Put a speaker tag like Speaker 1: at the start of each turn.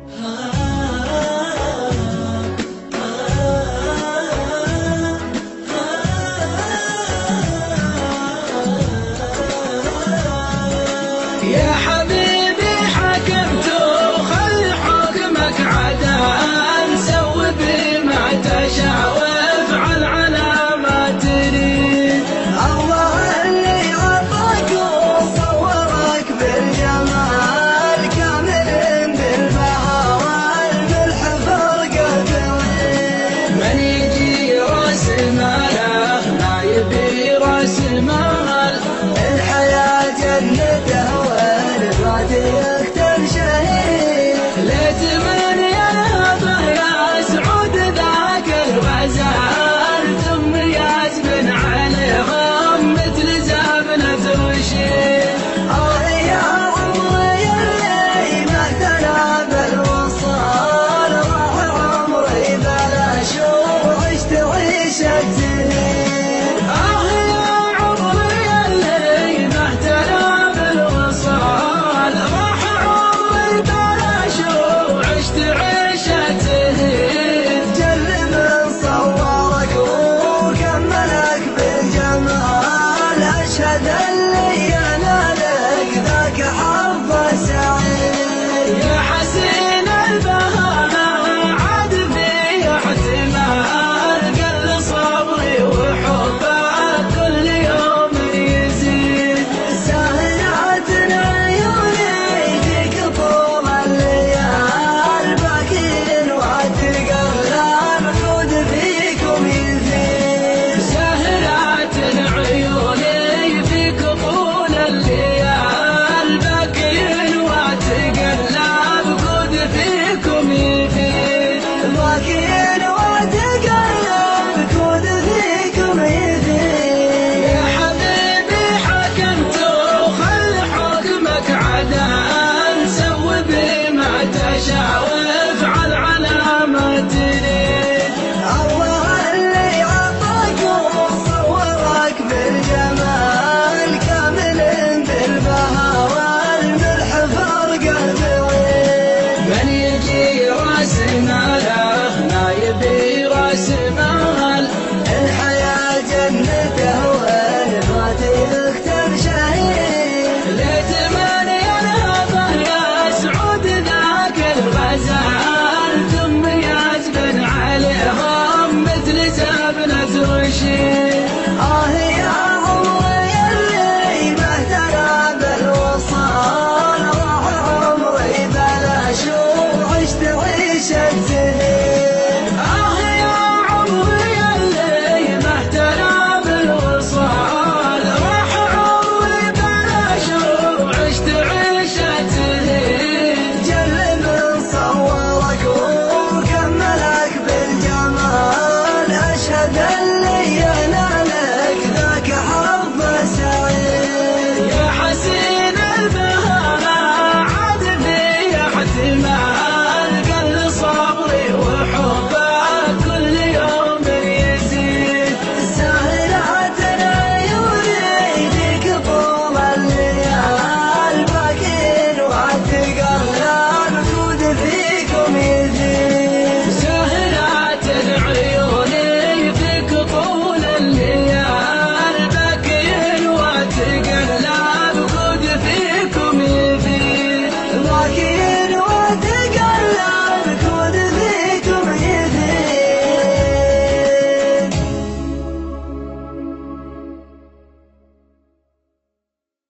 Speaker 1: يا حبيبي حكمت وخل حكمك عدل، سوي بما تشاء وافعل على ما تريد.
Speaker 2: الله اللي عطاك وصورك بالجمال، كامل بالبهاء والملح فرق الطويل.
Speaker 1: من يجي راس ماله ما يبي راس مال،
Speaker 2: الحياة جنته يختم شهيد.
Speaker 1: ليت من ينهضه يا سعود ذاك الغزال، ثم يزبن عليهم مثل زبنة رشيد.
Speaker 2: يا عمري اللي ما اهتنى بالوصال، راح عمري بلاش وعشت عيشة سنين. أشهد اللي ينالك ذاك حظ سعيد.
Speaker 1: يا حسين البهاء عاد في احتمال، قل صبري وحبك كل يوم يزيد.
Speaker 2: سهرات عيوني فيك طول الليال، باكين وتقلب خذ فيكم يزيد.
Speaker 1: سهرات عيوني وافعل على ما تريد.
Speaker 2: الله اللي عطاك وصورك بالجمال، كامل بالبهاء والملح فرق الطويل.
Speaker 1: من يجي راس ماله ما يبي راس مال،
Speaker 2: الحياة جنته والموت يختم شهيد.
Speaker 1: ليت من ينهضه يا سعود ذاك الغزال، ثم يزبن عليهم مثل زبنة رشيد.
Speaker 2: يا عمري اللي ما اهتنى بالوصال، راح عمري بلاش وعشت عيشة